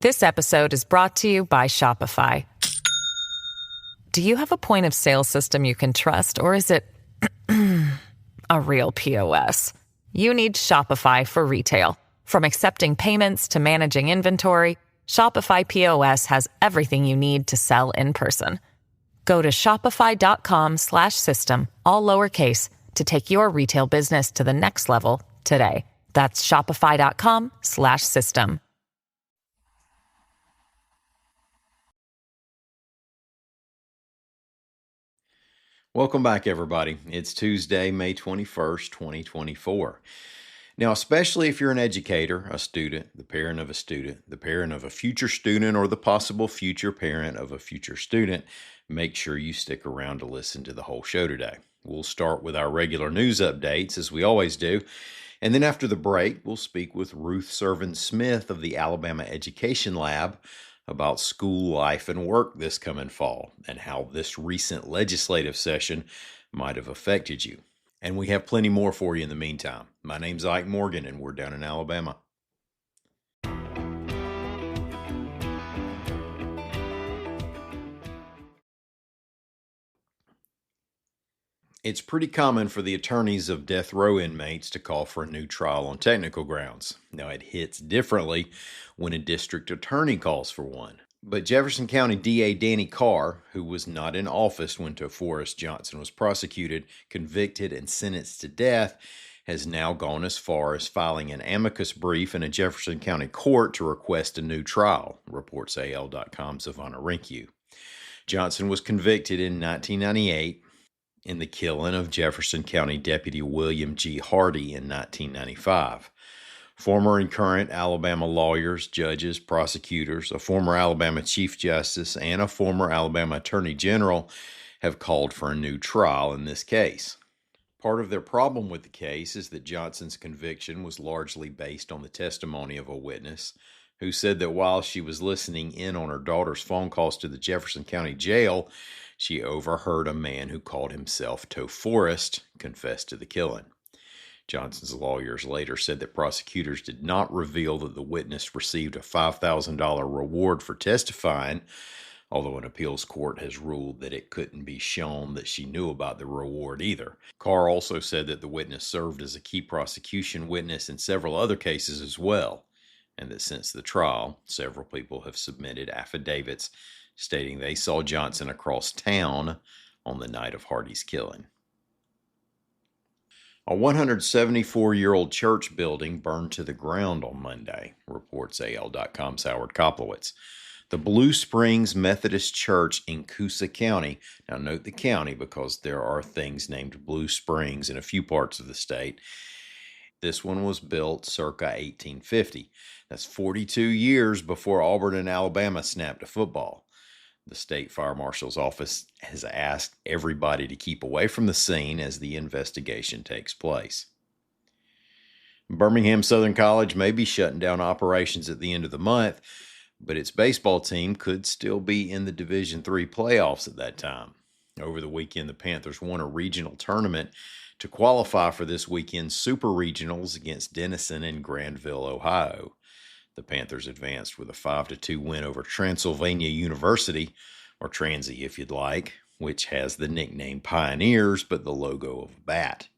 This episode is brought to you by Shopify. Do you have a point of sale system you can trust, or is it a real POS? You need Shopify for retail. From accepting payments to managing inventory, Shopify POS has everything you need to sell in person. Go to shopify.com/system, all lowercase, to take your retail business to the next level today. That's shopify.com/system. Welcome back, everybody. It's Tuesday, May 21st, 2024. Now, especially if you're an educator, a student, the parent of a student, the parent of a future student, or the possible future parent of a future student, make sure you stick around to listen to the whole show today. We'll start with our regular news updates, as we always do. And then after the break, we'll speak with Ruth Servan-Smith of the Alabama Education Lab about school life and work this coming fall and how this recent legislative session might have affected you. And we have plenty more for you in the meantime. My name's Ike Morgan, and we're down in Alabama. It's pretty common for the attorneys of death row inmates to call for a new trial on technical grounds. Now, it hits differently when a district attorney calls for one. But Jefferson County DA Danny Carr, who was not in office when DeForest Johnson was prosecuted, convicted, and sentenced to death, has now gone as far as filing an amicus brief in a Jefferson County court to request a new trial, reports AL.com's Savannah Rinkew. Johnson was convicted in 1998 in the killing of Jefferson County Deputy William G. Hardy in 1995. Former and current Alabama lawyers, judges, prosecutors, a former Alabama Chief Justice, and a former Alabama Attorney General have called for a new trial in this case. Part of their problem with the case is that Johnson's conviction was largely based on the testimony of a witness who said that while she was listening in on her daughter's phone calls to the Jefferson County Jail, she overheard a man who called himself DeForest confess to the killing. Johnson's lawyers later said that prosecutors did not reveal that the witness received a $5,000 reward for testifying, although an appeals court has ruled that it couldn't be shown that she knew about the reward either. Carr also said that the witness served as a key prosecution witness in several other cases as well, and that since the trial, several people have submitted affidavits stating they saw Johnson across town on the night of Hardy's killing. A 174-year-old church building burned to the ground on Monday, reports AL.com's Howard Koplowitz. The Blue Springs Methodist Church in Coosa County, now note the county because there are things named Blue Springs in a few parts of the state. This one was built circa 1850. That's 42 years before Auburn and Alabama snapped a football. The state fire marshal's office has asked everybody to keep away from the scene as the investigation takes place. Birmingham Southern College may be shutting down operations at the end of the month, but its baseball team could still be in the Division III playoffs at that time. Over the weekend, the Panthers won a regional tournament to qualify for this weekend's Super Regionals against Denison and Granville, Ohio. The Panthers advanced with a 5-2 win over Transylvania University, or Transy if you'd like, which has the nickname Pioneers but the logo of a bat.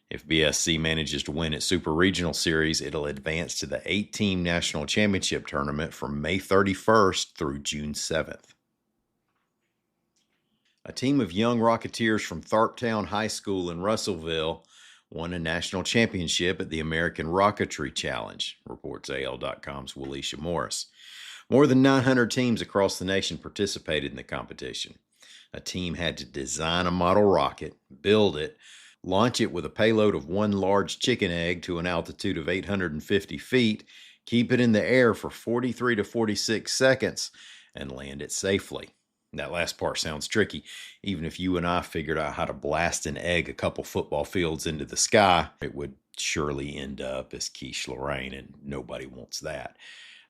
If BSC manages to win its Super Regional Series, it'll advance to the 8-team National Championship Tournament from May 31st through June 7th. A team of young Rocketeers from Tharptown High School in Russellville won a national championship at the American Rocketry Challenge, reports AL.com's Willisha Morris. More than 900 teams across the nation participated in the competition. A team had to design a model rocket, build it, launch it with a payload of one large chicken egg to an altitude of 850 feet, keep it in the air for 43 to 46 seconds, and land it safely. That last part sounds tricky. Even if you and I figured out how to blast an egg a couple football fields into the sky, it would surely end up as Quiche Lorraine, and nobody wants that.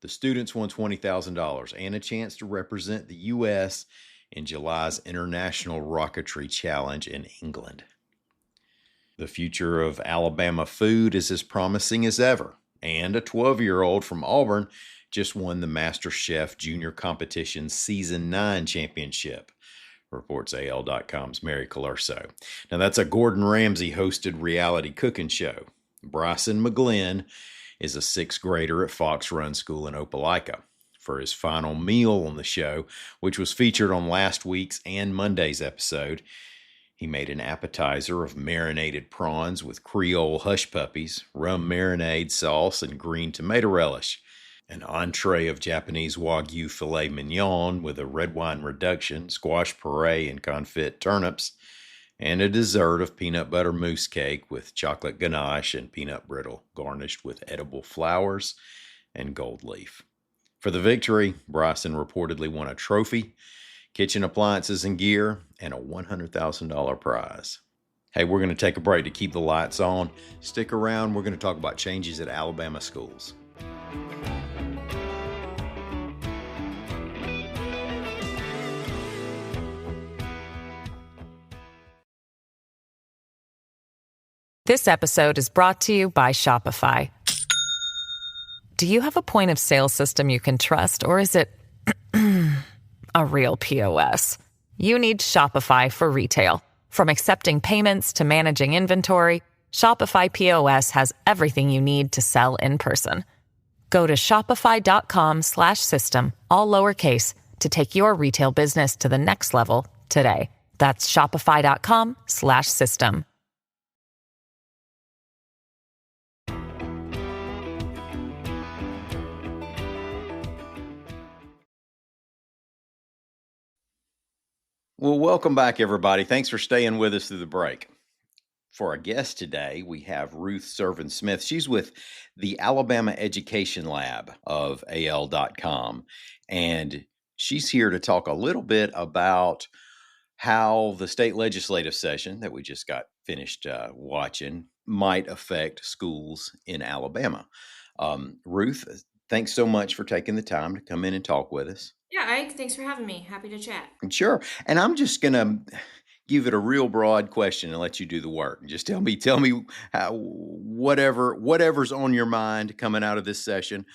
The students won $20,000 and a chance to represent the U.S. in July's International Rocketry Challenge in England. The future of Alabama food is as promising as ever, and a 12-year-old from Auburn just won the Master Chef Junior Competition Season 9 championship, reports AL.com's Mary Colurso. Now, that's a Gordon Ramsay hosted reality cooking show. Bryson McGlynn is a sixth grader at Fox Run School in Opelika. For his final meal on the show, which was featured on last week's and Monday's episode, he made an appetizer of marinated prawns with Creole hush puppies, rum marinade sauce, and green tomato relish. An entree of Japanese Wagyu filet mignon with a red wine reduction, squash puree, and confit turnips, and a dessert of peanut butter mousse cake with chocolate ganache and peanut brittle, garnished with edible flowers and gold leaf. For the victory, Bryson reportedly won a trophy, kitchen appliances and gear, and a $100,000 prize. Hey, we're going to take a break to keep the lights on. Stick around. We're going to talk about changes at Alabama schools. This episode is brought to you by Shopify. Do you have a point of sale system you can trust, or is it a real POS? You need Shopify for retail. From accepting payments to managing inventory, Shopify POS has everything you need to sell in person. Go to shopify.com/system, all lowercase, to take your retail business to the next level today. That's shopify.com/system. Well, welcome back, everybody. Thanks for staying with us through the break. For our guest today, we have Ruth Servin Smith. She's with the Alabama Education Lab of AL.com, and she's here to talk a little bit about how the state legislative session that we just got finished watching might affect schools in Alabama. Ruth, thanks so much for taking the time to come in and talk with us. Yeah, Ike, thanks for having me. Happy to chat. Sure. And I'm just going to give it a real broad question and let you do the work. Just tell me how, whatever's on your mind coming out of this session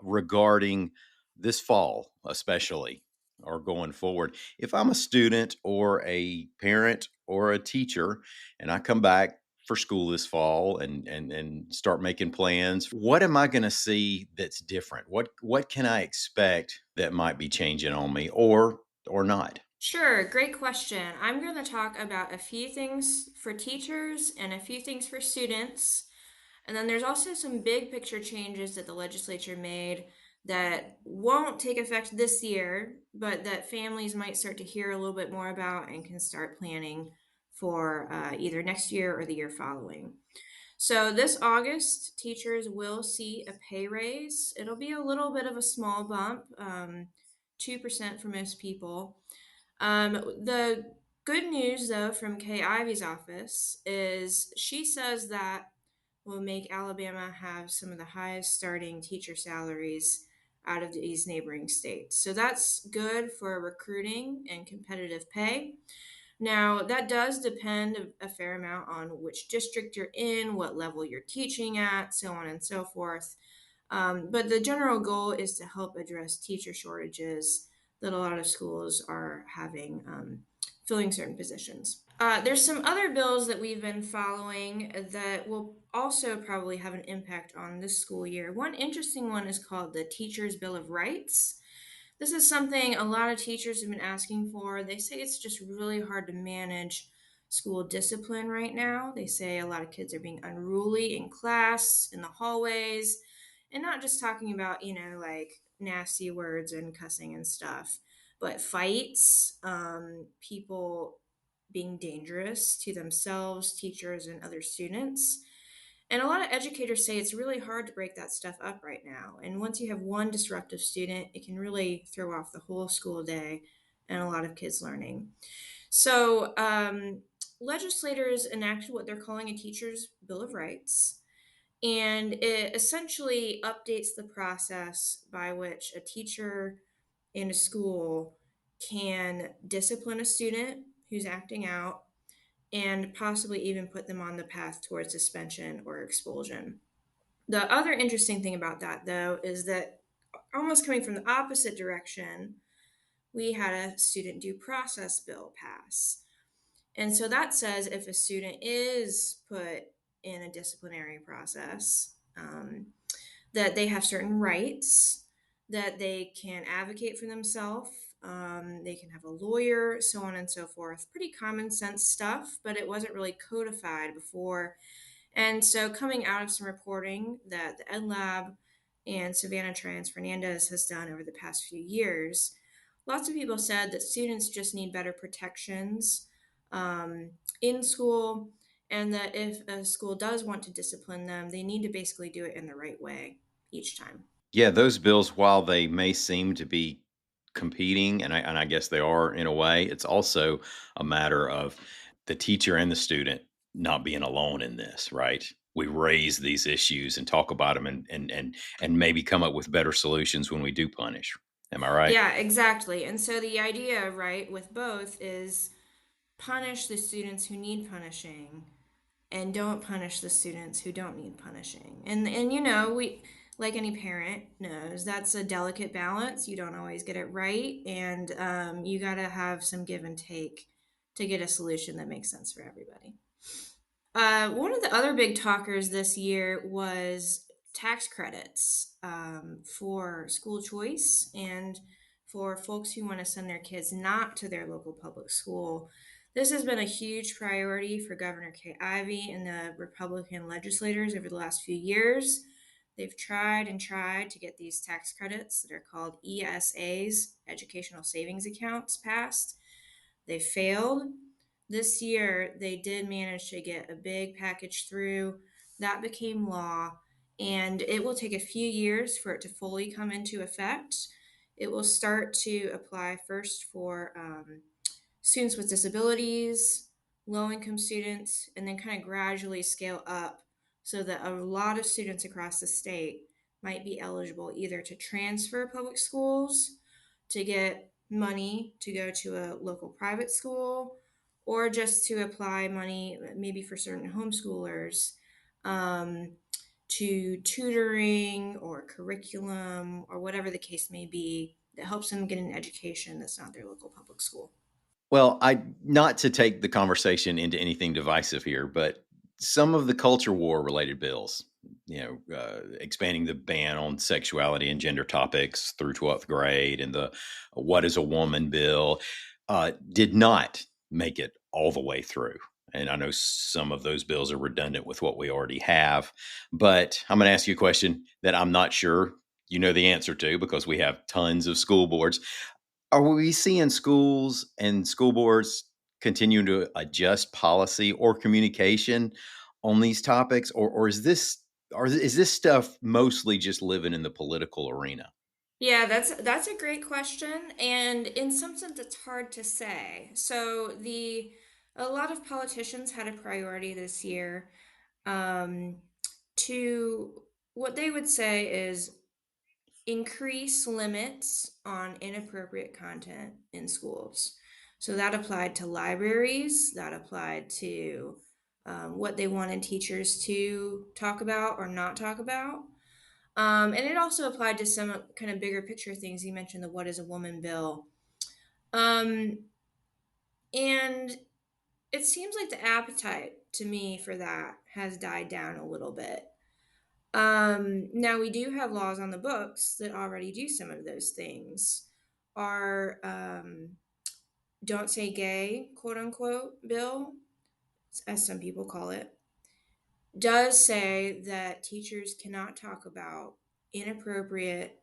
regarding this fall, especially, or going forward. If I'm a student or a parent or a teacher and I come back for school this fall and start making plans, what am I going to see that's different? What can I expect that might be changing on me or not? Sure, great question. I'm going to talk about a few things for teachers and a few things for students. And then there's also some big picture changes that the legislature made that won't take effect this year, but that families might start to hear a little bit more about and can start planning for either next year or the year following. So this August, teachers will see a pay raise. It'll be a little bit of a small bump, 2% for most people. The good news, though, from Kay Ivy's office is she says that will make Alabama have some of the highest starting teacher salaries out of these neighboring states. So that's good for recruiting and competitive pay. Now, that does depend a fair amount on which district you're in, what level you're teaching at, so on and so forth. But the general goal is to help address teacher shortages that a lot of schools are having filling certain positions. There's some other bills that we've been following that will also probably have an impact on this school year. One interesting one is called the Teachers' Bill of Rights. This is something a lot of teachers have been asking for. They say it's just really hard to manage school discipline right now. They say a lot of kids are being unruly in class, in the hallways, and not just talking about, like nasty words and cussing and stuff, but fights, people being dangerous to themselves, teachers, and other students. And a lot of educators say it's really hard to break that stuff up right now. And once you have one disruptive student, it can really throw off the whole school day and a lot of kids learning. So, legislators enacted what they're calling a Teacher's Bill of Rights. And it essentially updates the process by which a teacher in a school can discipline a student who's acting out and possibly even put them on the path towards suspension or expulsion. The other interesting thing about that, though, is that almost coming from the opposite direction, we had a student due process bill pass. And so that says if a student is put in a disciplinary process, that they have certain rights, that they can advocate for themselves, they can have a lawyer, so on and so forth. Pretty common sense stuff, but it wasn't really codified before. And so, coming out of some reporting that the Ed Lab and Savannah Trans Fernandez has done over the past few years, lots of people said that students just need better protections um, in school, and that if a school does want to discipline them, they need to basically do it in the right way each time. Yeah, those bills, while they may seem to be competing, and I guess they are in a way, it's also a matter of the teacher and the student not being alone in this, right? We raise these issues and talk about them and maybe come up with better solutions when we do punish. Am I right? Yeah, exactly. And so the idea, right, with both is punish the students who need punishing and don't punish the students who don't need punishing. And we, like any parent knows, that's a delicate balance. You don't always get it right, and you got to have some give and take to get a solution that makes sense for everybody. One of the other big talkers this year was tax credits for school choice and for folks who want to send their kids not to their local public school. This has been a huge priority for Governor Kay Ivey and the Republican legislators over the last few years. They've tried and tried to get these tax credits that are called ESAs, Educational Savings Accounts, passed. They failed. This year, they did manage to get a big package through. That became law, and it will take a few years for it to fully come into effect. It will start to apply first for students with disabilities, low income students, and then kind of gradually scale up so that a lot of students across the state might be eligible either to transfer public schools, to get money to go to a local private school, or just to apply money maybe for certain homeschoolers um, to tutoring or curriculum or whatever the case may be that helps them get an education that's not their local public school. Well, I not to take the conversation into anything divisive here, but some of the culture war related bills, expanding the ban on sexuality and gender topics through 12th grade and the what is a woman bill did not make it all the way through. And I know some of those bills are redundant with what we already have, but I'm going to ask you a question that I'm not sure you know the answer to because we have tons of school boards. Are we seeing schools and school boards continuing to adjust policy or communication on these topics, or is this stuff mostly just living in the political arena? Yeah, that's a great question, and in some sense, it's hard to say. So the a lot of politicians had a priority this year um, to what they would say is increase limits on inappropriate content in schools. So that applied to libraries, that applied to what they wanted teachers to talk about or not talk about. And it also applied to some kind of bigger picture things. You mentioned the What is a Woman bill. Um, and it seems like the appetite to me for that has died down a little bit. Now, we do have laws on the books that already do some of those things. Our Don't Say Gay, quote unquote, bill, as some people call it, does say that teachers cannot talk about inappropriate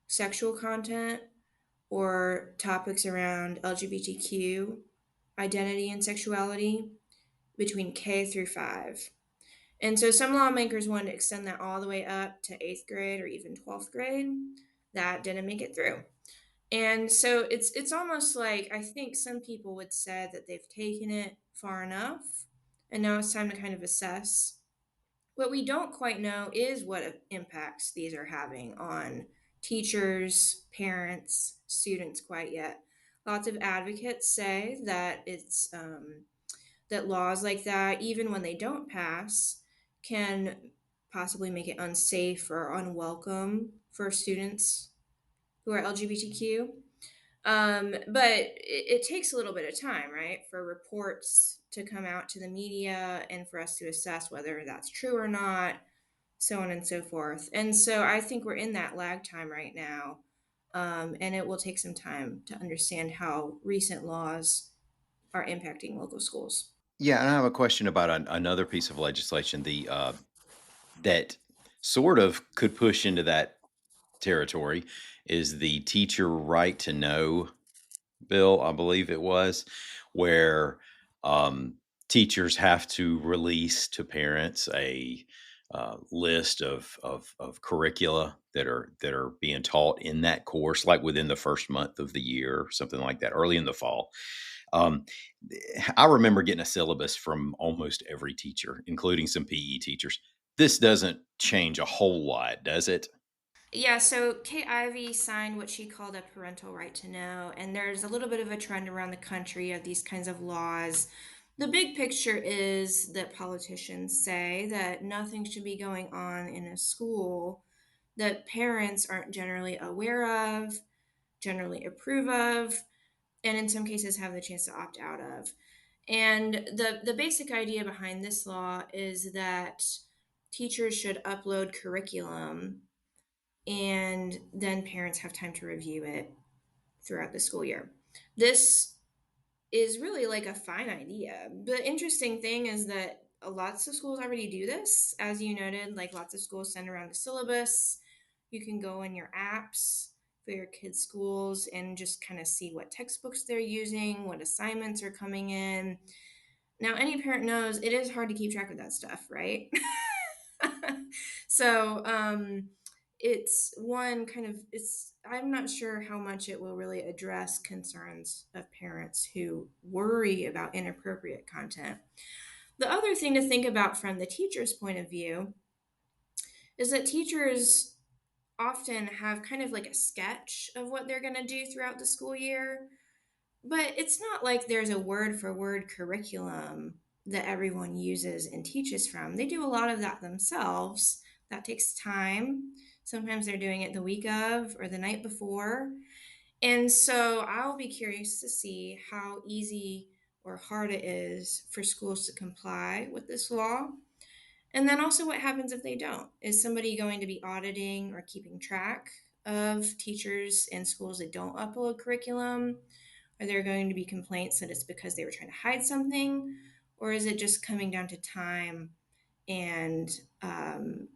sexual content or topics around LGBTQ identity and sexuality between K through 5. And so some lawmakers wanted to extend that all the way up to 8th grade or even 12th grade. That didn't make it through. And so it's almost like I think some people would say that they've taken it far enough and now it's time to kind of assess. What we don't quite know is what impacts these are having on teachers, parents, students quite yet. Lots of advocates say that it's that laws like that, even when they don't pass, can possibly make it unsafe or unwelcome for students who are LGBTQ. But it takes a little bit of time, right, for reports to come out to the media and for us to assess whether that's true or not, so on and so forth. And so I think we're in that lag time right now. And it will take some time to understand how recent laws are impacting local schools. Yeah, and I have a question about another piece of legislation, that sort of could push into that territory is the teacher right to know bill, I believe it was, where um, teachers have to release to parents a list of curricula that are being taught in that course, like within the first month of the year, or something like that, early in the fall. Um, I remember getting a syllabus from almost every teacher, including some PE teachers. This doesn't change a whole lot, does it? Yeah, so Kate Ivey signed what she called a parental right to know, and there's a little bit of a trend around the country of these kinds of laws. The big picture is that politicians say that nothing should be going on in a school that parents aren't generally aware of, generally approve of, and in some cases have the chance to opt out of. And the basic idea behind this law is that teachers should upload curriculum and then parents have time to review it throughout the school year. This is really like a fine idea. The interesting thing is that lots of schools already do this. As you noted, like lots of schools send around a syllabus. You can go in your apps for your kids' schools and just kind of see what textbooks they're using, what assignments are coming in. Now, any parent knows it is hard to keep track of that stuff, right? So, it's one kind of it's I'm not sure how much it will really address concerns of parents who worry about inappropriate content. The other thing to think about from the teacher's point of view is that teachers often have kind of like a sketch of what they're going to do throughout the school year, but it's not like there's a word for word curriculum that everyone uses and teaches from. They do a lot of that themselves. That takes time. Sometimes they're doing it the week of or the night before. And so I'll be curious to see how easy or hard it is for schools to comply with this law. And then also what happens if they don't? Is somebody going to be auditing or keeping track of teachers in schools that don't upload curriculum? Are there going to be complaints that it's because they were trying to hide something? Or is it just coming down to time and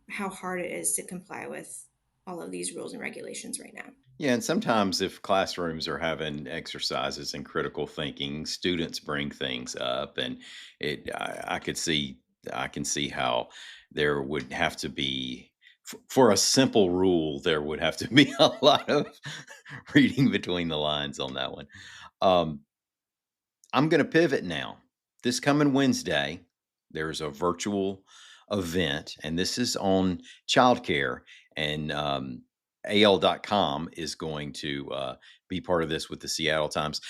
how hard it is to comply with all of these rules and regulations right now? Yeah, and sometimes if classrooms are having exercises in critical thinking, students bring things up, and I can see how there would have to be for a simple rule, there would have to be a lot of reading between the lines on that one. Um, I'm going to pivot now. This coming Wednesday, there's a virtual event, and this is on childcare. And AL.com is going to be part of this with the Seattle Times.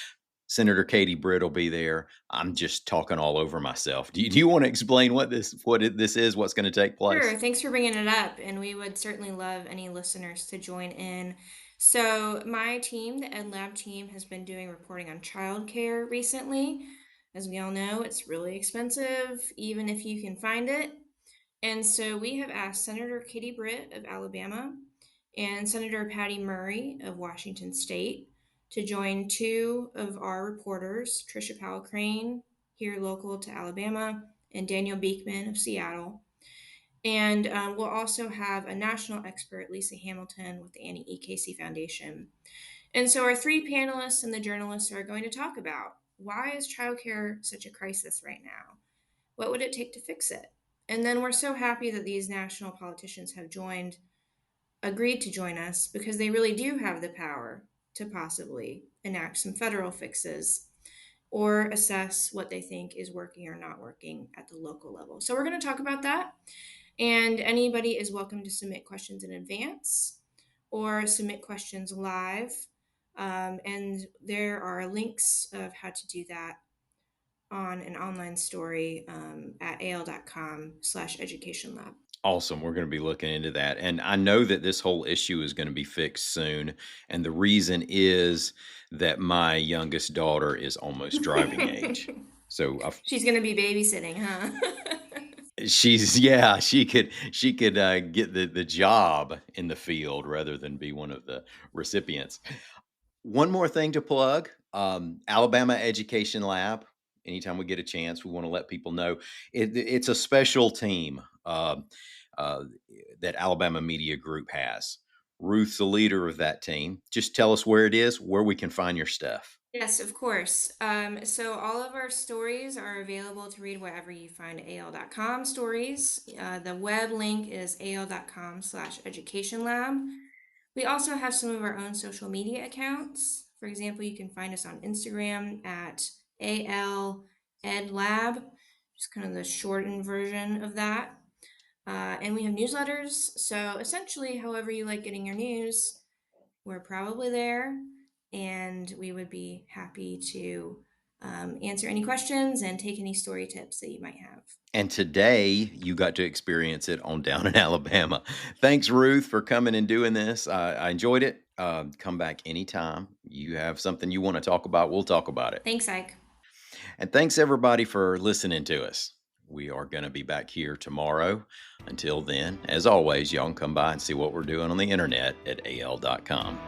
Senator Katie Britt will be there. I'm just talking all over myself. Do you want to explain this is, what's going to take place? Sure. Thanks for bringing it up. And we would certainly love any listeners to join in. So, my team, the Ed Lab team, has been doing reporting on childcare recently. As we all know, it's really expensive, even if you can find it. And so, we have asked Senator Katie Britt of Alabama and Senator Patty Murray of Washington State to join two of our reporters, Trisha Powell Crane, here local to Alabama, and Daniel Beekman of Seattle. And we'll also have a national expert, Lisa Hamilton, with the Annie E. Casey Foundation. And so our three panelists and the journalists are going to talk about why is childcare such a crisis right now? What would it take to fix it? And then we're so happy that these national politicians have agreed to join us because they really do have the power to possibly enact some federal fixes or assess what they think is working or not working at the local level. So we're going to talk about that. And anybody is welcome to submit questions in advance or submit questions live. And there are links of how to do that on an online story at al.com/education lab. Awesome. We're going to be looking into that. And I know that this whole issue is going to be fixed soon. And the reason is that my youngest daughter is almost driving age. So She's gonna be babysitting, huh? yeah, she could get the job in the field rather than be one of the recipients. One more thing to plug, Alabama Education Lab. Anytime we get a chance, we want to let people know it's a special team uh, that Alabama Media Group has. Ruth's the leader of that team. Just tell us where it is, where we can find your stuff. Yes, of course. So all of our stories are available to read wherever you find AL.com stories. The web link is al.com/education lab. We also have some of our own social media accounts. For example, you can find us on Instagram at AL Ed Lab, just kind of the shortened version of that. And we have newsletters. So essentially, however you like getting your news, we're probably there. And we would be happy to answer any questions and take any story tips that you might have. And today you got to experience it on Down in Alabama. Thanks, Ruth, for coming and doing this. I enjoyed it. Come back anytime. You have something you want to talk about, we'll talk about it. Thanks, Ike. And thanks, everybody, for listening to us. We are going to be back here tomorrow. Until then, as always, y'all can come by and see what we're doing on the internet at al.com.